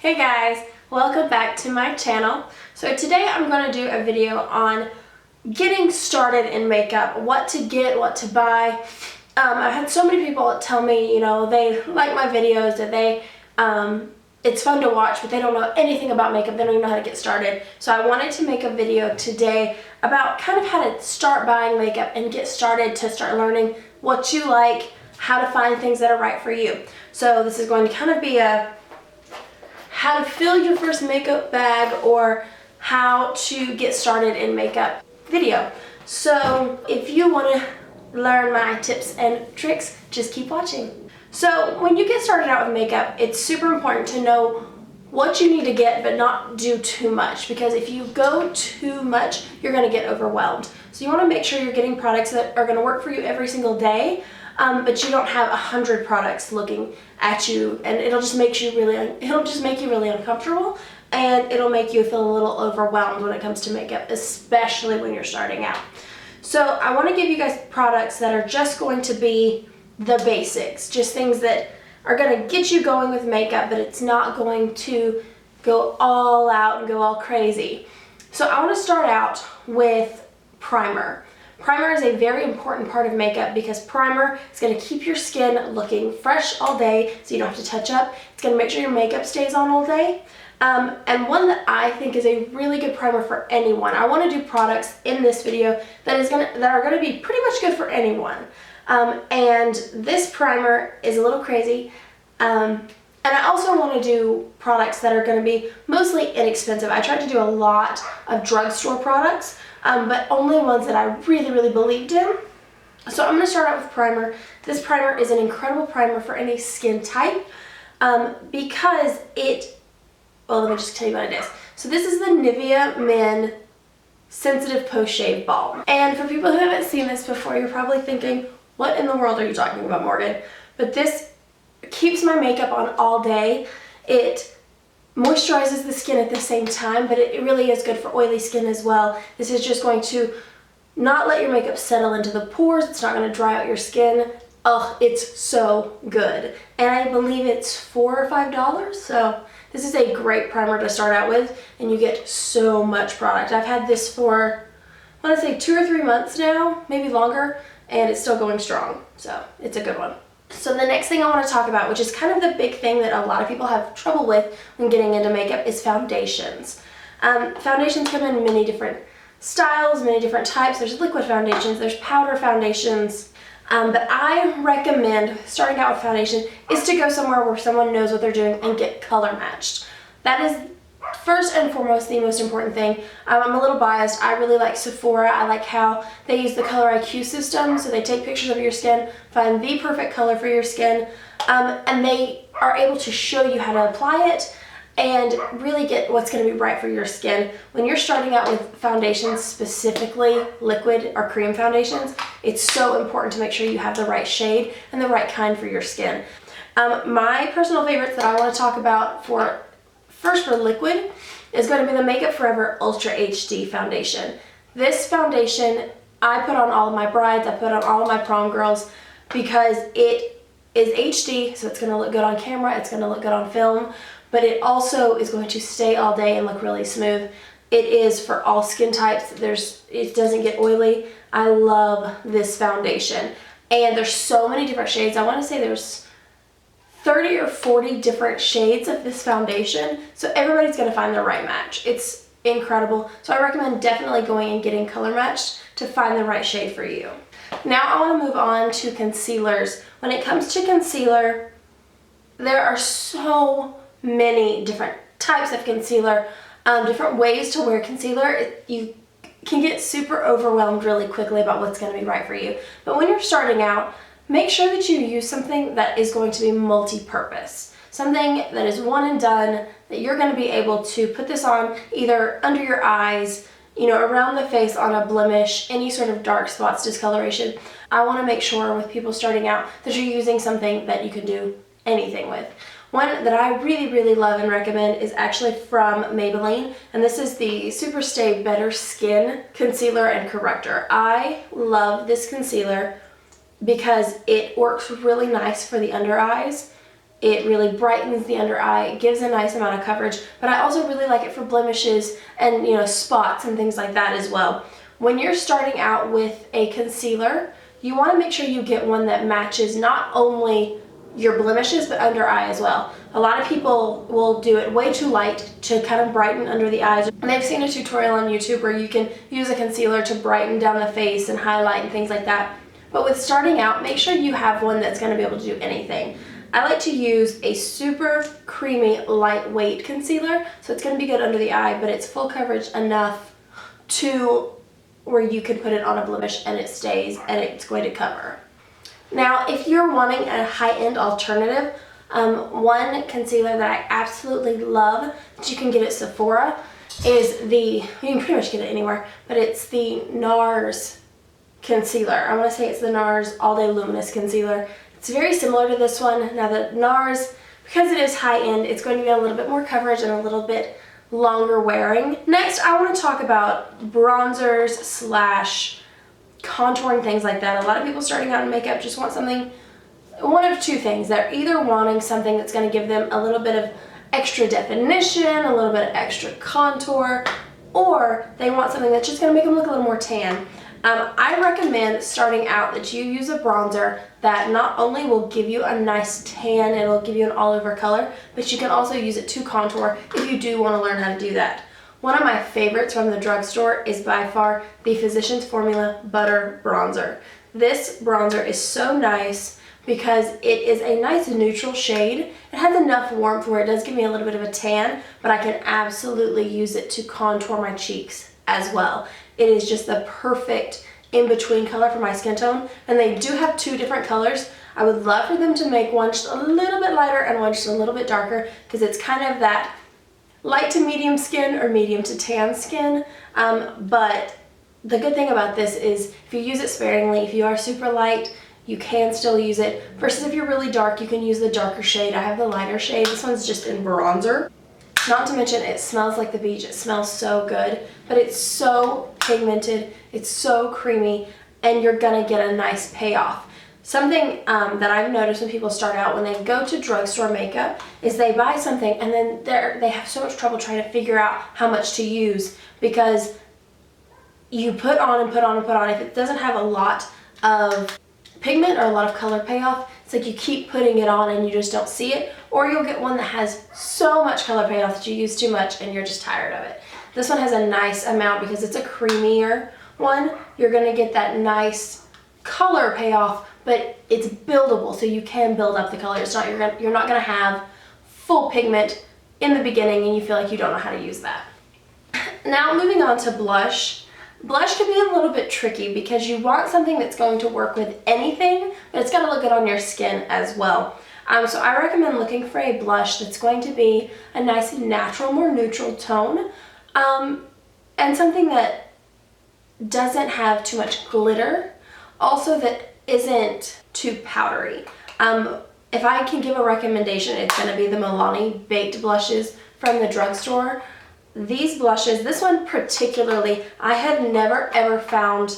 Hey guys, welcome back to my channel. So today I'm going to do a video on getting started in makeup, what to get, what to buy. I've had so many people tell me, they like my videos, that it's fun to watch, but they don't know anything about makeup. They don't even know how to get started. So I wanted to make a video today about kind of how to start buying makeup and get started to start learning what you like, how to find things that are right for you. So this is going to kind of be a how to fill your first makeup bag or how to get started in makeup video. So if you want to learn my tips and tricks, just keep watching. So when you get started out with makeup, it's super important to know what you need to get but not do too much, because if you go too much, you're going to get overwhelmed. So you want to make sure you're getting products that are going to work for you every single day, but you don't have 100 products looking at you, and it'll just make you really uncomfortable, and it'll make you feel a little overwhelmed when it comes to makeup, especially when you're starting out. So I want to give you guys products that are just going to be the basics, just things that are going to get you going with makeup, but it's not going to go all out and go all crazy. So I want to start out with primer. Primer is a very important part of makeup because primer is going to keep your skin looking fresh all day, so you don't have to touch up. It's going to make sure your makeup stays on all day. And one that I think is a really good primer for anyone. I want to do products in this video that are going to be pretty much good for anyone. And this primer is a little crazy. And I also want to do products that are going to be mostly inexpensive. I tried to do a lot of drugstore products, but only ones that I really believed in. So I'm going to start out with primer. This primer is an incredible primer for any skin type because let me just tell you what it is. So this is the Nivea Men Sensitive Post-Shave Balm. And for people who haven't seen this before, you're probably thinking, what in the world are you talking about, Morgan? But this keeps my makeup on all day. It moisturizes the skin at the same time, but it really is good for oily skin as well. This is just going to not let your makeup settle into the pores. It's not going to dry out your skin. Oh, it's so good. And I believe it's $4 or $5, so this is a great primer to start out with, and you get so much product. I've had this for, I want to say 2 or 3 months now, maybe longer, and it's still going strong, so it's a good one. So the next thing I want to talk about, which is kind of the big thing that a lot of people have trouble with when getting into makeup, is foundations. Foundations come in many different styles, many different types. There's liquid foundations, there's powder foundations. But I recommend starting out with foundation is to go somewhere where someone knows what they're doing and get color matched. That is first and foremost the most important thing. I'm a little biased. I really like Sephora. I like how they use the Color IQ system. So they take pictures of your skin, find the perfect color for your skin, and they are able to show you how to apply it and really get what's going to be right for your skin. When you're starting out with foundations, specifically liquid or cream foundations, it's so important to make sure you have the right shade and the right kind for your skin. My personal favorites that I want to talk about for liquid is going to be the Makeup Forever Ultra HD foundation. This foundation I put on all of my brides, I put on all of my prom girls because it is HD, so it's going to look good on camera, it's going to look good on film, but it also is going to stay all day and look really smooth. It is for all skin types. It doesn't get oily. I love this foundation. And there's so many different shades. I want to say there's 30 or 40 different shades of this foundation, so everybody's going to find the right match. It's incredible. So I recommend definitely going and getting color matched to find the right shade for you. Now I want to move on to concealers. When it comes to concealer, there are so many different types of concealer, different ways to wear concealer. You can get super overwhelmed really quickly about what's going to be right for you. But when you're starting out, make sure that you use something that is going to be multi-purpose. Something that is one and done, that you're going to be able to put this on either under your eyes, around the face on a blemish, any sort of dark spots, discoloration. I want to make sure with people starting out that you're using something that you can do anything with. One that I really love and recommend is actually from Maybelline, and this is the Super Stay Better Skin Concealer and Corrector. I love this concealer because it works really nice for the under eyes. It really brightens the under eye. It gives a nice amount of coverage, but I also really like it for blemishes and, you know, spots and things like that as well. When you're starting out with a concealer, you want to make sure you get one that matches not only your blemishes but under eye as well. A lot of people will do it way too light to kind of brighten under the eyes. And I've seen a tutorial on YouTube where you can use a concealer to brighten down the face and highlight and things like that. But with starting out, make sure you have one that's going to be able to do anything. I like to use a super creamy, lightweight concealer, so it's going to be good under the eye, but it's full coverage enough to where you can put it on a blemish and it stays and it's going to cover. Now, if you're wanting a high-end alternative, one concealer that I absolutely love that you can get at Sephora is you can pretty much get it anywhere, but it's the NARS concealer. I want to say it's the NARS All Day Luminous Concealer. It's very similar to this one. Now the NARS, because it is high-end, it's going to be a little bit more coverage and a little bit longer wearing. Next, I want to talk about bronzers slash contouring, things like that. A lot of people starting out in makeup just want something, one of two things. They're either wanting something that's going to give them a little bit of extra definition, a little bit of extra contour, or they want something that's just going to make them look a little more tan. I recommend starting out that you use a bronzer that not only will give you a nice tan, it'll give you an all-over color, but you can also use it to contour if you do want to learn how to do that. One of my favorites from the drugstore is by far the Physicians Formula Butter Bronzer. This bronzer is so nice because it is a nice neutral shade. It has enough warmth where it does give me a little bit of a tan, but I can absolutely use it to contour my cheeks as well. It is just the perfect in-between color for my skin tone, and they do have two different colors. I would love for them to make one just a little bit lighter and one just a little bit darker, because it's kind of that light to medium skin or medium to tan skin. But the good thing about this is if you use it sparingly, if you are super light, you can still use it. Versus if you're really dark, you can use the darker shade. I have the lighter shade. This one's just in bronzer. Not to mention it smells like the beach. It smells so good, but it's so pigmented, it's so creamy, and you're gonna get a nice payoff. Something that I've noticed when people start out, when they go to drugstore makeup, is they buy something and then they have so much trouble trying to figure out how much to use, because you put on and put on and put on. If it doesn't have a lot of pigment or a lot of color payoff, it's like you keep putting it on and you just don't see it, or you'll get one that has so much color payoff that you use too much and you're just tired of it. This one has a nice amount because it's a creamier one. You're gonna get that nice color payoff, but it's buildable, so you can build up the color. It's not, you're not gonna have full pigment in the beginning and you feel like you don't know how to use that. Now moving on to blush. Blush can be a little bit tricky because you want something that's going to work with anything, but it's got to look good on your skin as well. So I recommend looking for a blush that's going to be a nice natural, more neutral tone, and something that doesn't have too much glitter, also that isn't too powdery. If I can give a recommendation, it's going to be the Milani Baked Blushes from the drugstore. These blushes, this one particularly, I have never ever found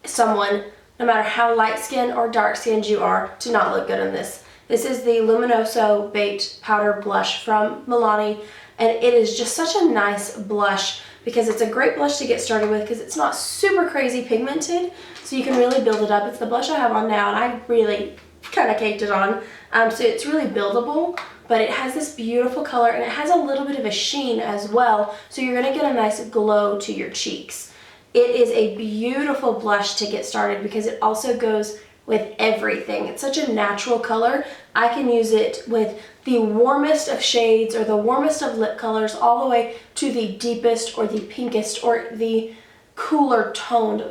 someone, no matter how light skinned or dark skinned you are, to not look good in this. This is the Luminoso Baked Powder Blush from Milani, and it is just such a nice blush because it's a great blush to get started with because it's not super crazy pigmented, so you can really build it up. It's the blush I have on now, and I really kind of caked it on, so it's really buildable. But it has this beautiful color and it has a little bit of a sheen as well, so you're going to get a nice glow to your cheeks. It is a beautiful blush to get started because it also goes with everything. It's such a natural color. I can use it with the warmest of shades or the warmest of lip colors all the way to the deepest or the pinkest or the cooler toned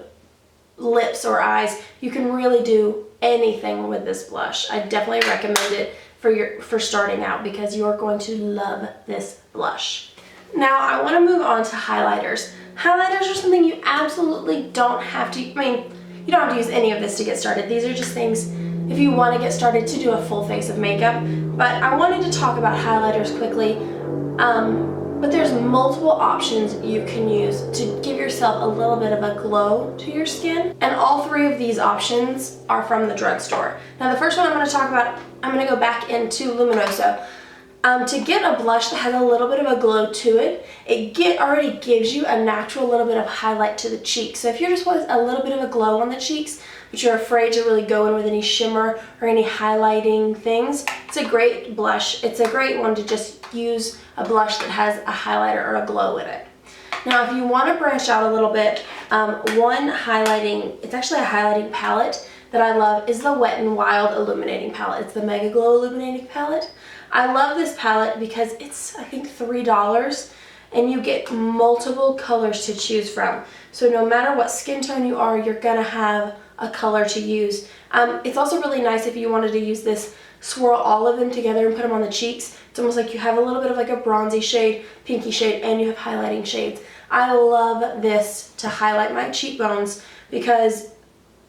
lips or eyes. You can really do anything with this blush. I definitely recommend it for starting out because you're going to love this blush. Now I want to move on to highlighters. Highlighters are something you absolutely don't have to, you don't have to use any of this to get started. These are just things if you want to get started to do a full face of makeup. But I wanted to talk about highlighters quickly. But there's multiple options you can use to give yourself a little bit of a glow to your skin. And all three of these options are from the drugstore. Now the first one I'm going to talk about, I'm going to go back into Luminoso. To get a blush that has a little bit of a glow to it, it already gives you a natural little bit of highlight to the cheeks. So if you just want a little bit of a glow on the cheeks, but you're afraid to really go in with any shimmer or any highlighting things, it's a great blush. It's a great one to just use a blush that has a highlighter or a glow in it. Now if you want to branch out a little bit, it's actually a highlighting palette that I love is the Wet n Wild Illuminating palette. It's the MegaGlo Illuminating palette. I love this palette because it's, I think, $3 and you get multiple colors to choose from. So no matter what skin tone you are, you're gonna have a color to use. It's also really nice if you wanted to use this, swirl all of them together and put them on the cheeks. It's almost like you have a little bit of like a bronzy shade, pinky shade, and you have highlighting shades. I love this to highlight my cheekbones because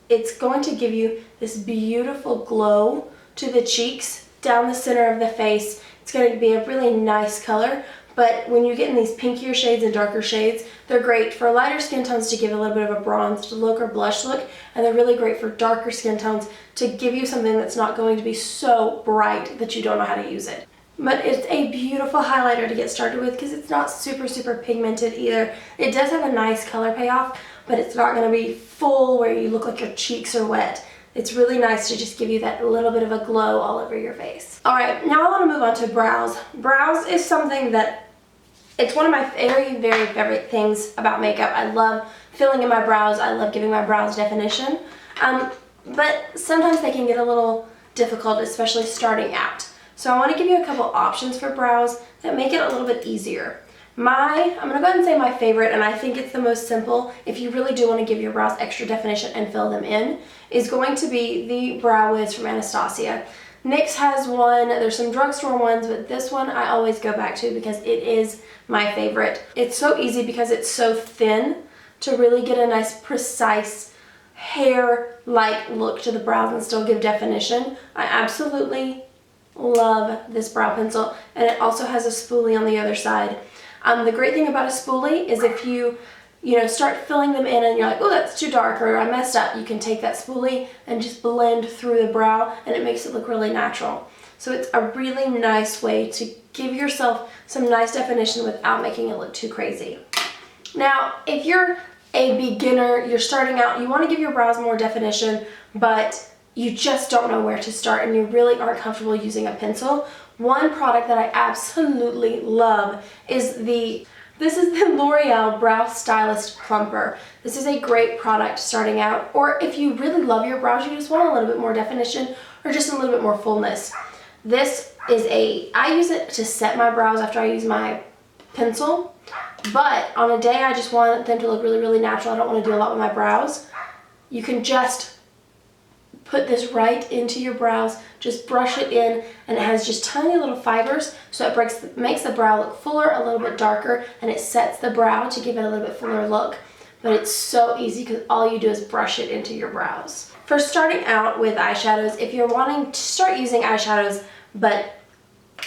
it's going to give you this beautiful glow to the cheeks, down the center of the face. It's going to be a really nice color, but when you get in these pinkier shades and darker shades, they're great for lighter skin tones to give a little bit of a bronzed look or blush look, and they're really great for darker skin tones to give you something that's not going to be so bright that you don't know how to use it. But it's a beautiful highlighter to get started with because it's not super pigmented either. It does have a nice color payoff, but it's not going to be full where you look like your cheeks are wet. It's really nice to just give you that little bit of a glow all over your face. Alright, now I want to move on to brows. Brows is something that, it's one of my very favorite things about makeup. I love filling in my brows. I love giving my brows definition. But sometimes they can get a little difficult, especially starting out. So I want to give you a couple options for brows that make it a little bit easier. I'm going to go ahead and say my favorite, and I think it's the most simple if you really do want to give your brows extra definition and fill them in, is going to be the Brow Wiz from Anastasia. NYX has one, there's some drugstore ones, but this one I always go back to because it is my favorite. It's so easy because it's so thin to really get a nice precise hair-like look to the brows and still give definition. I absolutely love this brow pencil, and it also has a spoolie on the other side. The great thing about a spoolie is if you start filling them in and you're like, oh, that's too dark or I messed up, you can take that spoolie and just blend through the brow and it makes it look really natural. So it's a really nice way to give yourself some nice definition without making it look too crazy. Now, if you're a beginner, you're starting out, you want to give your brows more definition, but you just don't know where to start and you really aren't comfortable using a pencil, one product that I absolutely love is the Loreal Brow Stylist Plumper. This is a great product starting out, or if you really love your brows, you just want a little bit more definition or just a little bit more fullness. I use it to set my brows after I use my pencil, but on a day I just want them to look really natural, I don't want to do a lot with my brows, you can just put this right into your brows, just brush it in, and it has just tiny little fibers, so it makes the brow look fuller, a little bit darker, and it sets the brow to give it a little bit fuller look. But it's so easy because all you do is brush it into your brows. For starting out with eyeshadows, if you're wanting to start using eyeshadows, but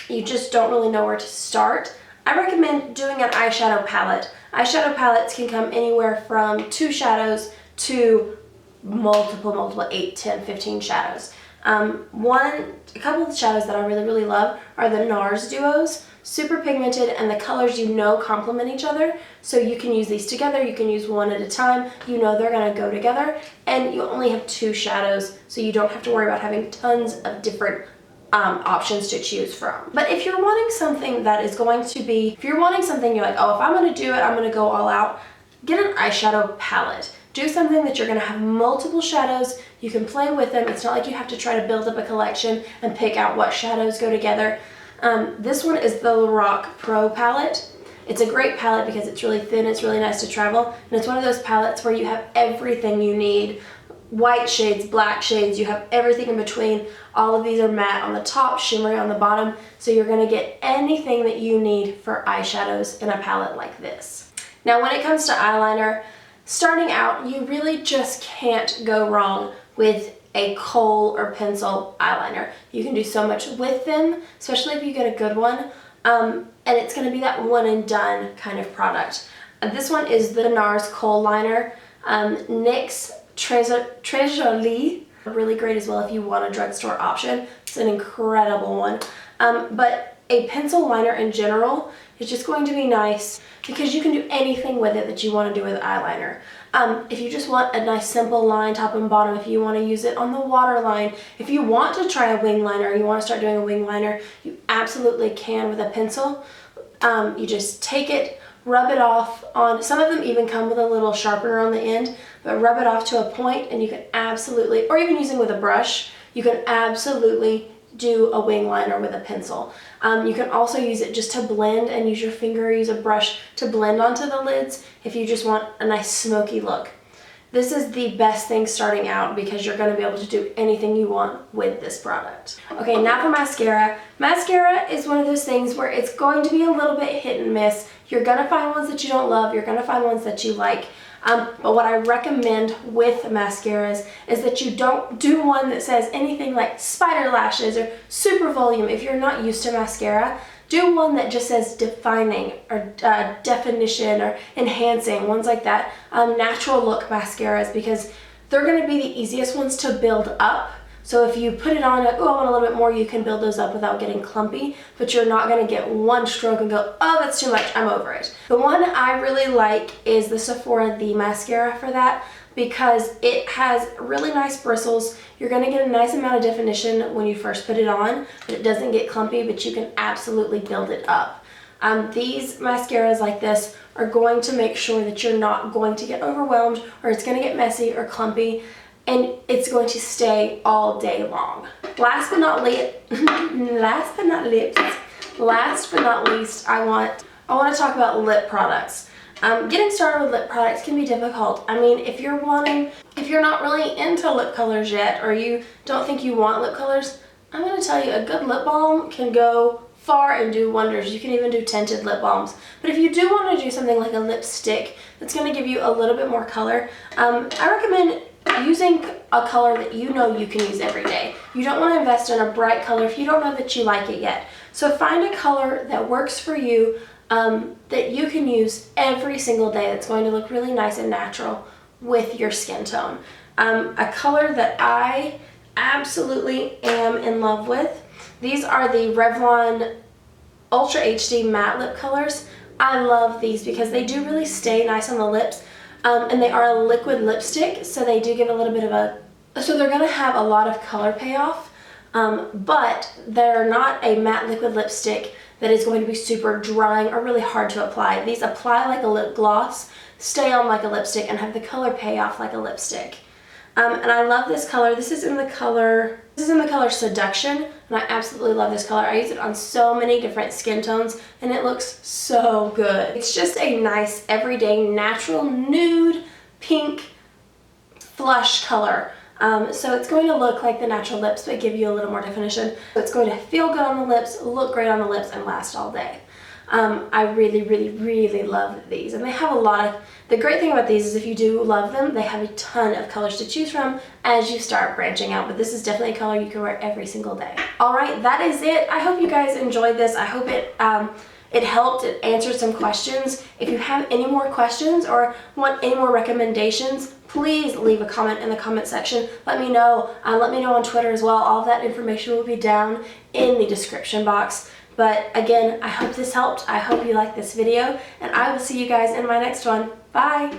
you just don't really know where to start, I recommend doing an eyeshadow palette. Eyeshadow palettes can come anywhere from 2 shadows to multiple 8, 10, 15 shadows. A couple of shadows that I really love are the NARS duos. Super pigmented, and the colors complement each other, so you can use these together, you can use one at a time, they're going to go together, and you only have 2 shadows, so you don't have to worry about having tons of different options to choose from. But if you're wanting something that is going to be, if you're wanting something you're like, oh, if I'm going to do it, I'm going to go all out, get an eyeshadow palette. Do something that you're going to have multiple shadows, you can play with them, it's not like you have to try to build up a collection and pick out what shadows go together. This one is the Lorac Pro Palette. It's a great palette because it's really thin, it's really nice to travel, and it's one of those palettes where you have everything you need. White shades, black shades, you have everything in between. All of these are matte on the top, shimmery on the bottom, so you're going to get anything that you need for eyeshadows in a palette like this. Now when it comes to eyeliner, starting out, you really just can't go wrong with a kohl or pencil eyeliner. You can do so much with them, especially if you get a good one. and it's going to be that one and done kind of product. This one is the NARS Kohl Liner, NYX Jolie. Really great as well if you want a drugstore option. It's an incredible one. But a pencil liner in general is just going to be nice because you can do anything with it that you want to do with eyeliner. If you just want a nice simple line top and bottom, if you want to use it on the waterline, if you want to try a wing liner, you want to start doing a wing liner, you absolutely can with a pencil. You just take it, rub it off on, some of them even come with a little sharpener on the end, but rub it off to a point and you can absolutely, or even using with a brush, you can absolutely do a wing liner with a pencil. You can also use it just to blend and use your finger or use a brush to blend onto the lids if you just want a nice smoky look. This is the best thing starting out because you're going to be able to do anything you want with this product. Okay, now for mascara. Mascara is one of those things where it's going to be a little bit hit and miss. You're going to find ones that you don't love, you're going to find ones that you like. But what I recommend with mascaras is that you don't do one that says anything like spider lashes or super volume. If you're not used to mascara, do one that just says defining or definition or enhancing, ones like that. Natural look mascaras, because they're going to be the easiest ones to build up. So if you put it on, like, oh, I want a little bit more, you can build those up without getting clumpy, but you're not going to get one stroke and go, oh, that's too much, I'm over it. The one I really like is the Sephora The Mascara for that, because it has really nice bristles. You're going to get a nice amount of definition when you first put it on, but it doesn't get clumpy, but you can absolutely build it up. These mascaras like this are going to make sure that you're not going to get overwhelmed or it's going to get messy or clumpy, and it's going to stay all day long. Last but not least, I want to talk about lip products. Getting started with lip products can be difficult. I mean, if you're not really into lip colors yet, or you don't think you want lip colors, I'm going to tell you a good lip balm can go far and do wonders. You can even do tinted lip balms. But if you do want to do something like a lipstick that's going to give you a little bit more color, I recommend using a color that you know you can use every day. You don't want to invest in a bright color if you don't know that you like it yet. So find a color that works for you, that you can use every single day, that's going to look really nice and natural with your skin tone. A color that I absolutely am in love with, these are the Revlon Ultra HD Matte lip colors. I love these because they do really stay nice on the lips. And they are a liquid lipstick, so they do give a little bit of so they're going to have a lot of color payoff, but they're not a matte liquid lipstick that is going to be super drying or really hard to apply. These apply like a lip gloss, stay on like a lipstick, and have the color payoff like a lipstick. And I love this color. This is in the color Seduction, and I absolutely love this color. I use it on so many different skin tones, and it looks so good. It's just a nice, everyday, natural, nude, pink, flush color. So it's going to look like the natural lips, but give you a little more definition. So it's going to feel good on the lips, look great on the lips, and last all day. I really, really, really love these, and they have a lot of, the great thing about these is if you do love them, they have a ton of colors to choose from as you start branching out, but this is definitely a color you can wear every single day. Alright, that is it. I hope you guys enjoyed this. I hope it helped, it answered some questions. If you have any more questions or want any more recommendations, please leave a comment in the comment section. Let me know. Let me know on Twitter as well. All of that information will be down in the description box. But again, I hope this helped. I hope you liked this video, and I will see you guys in my next one. Bye!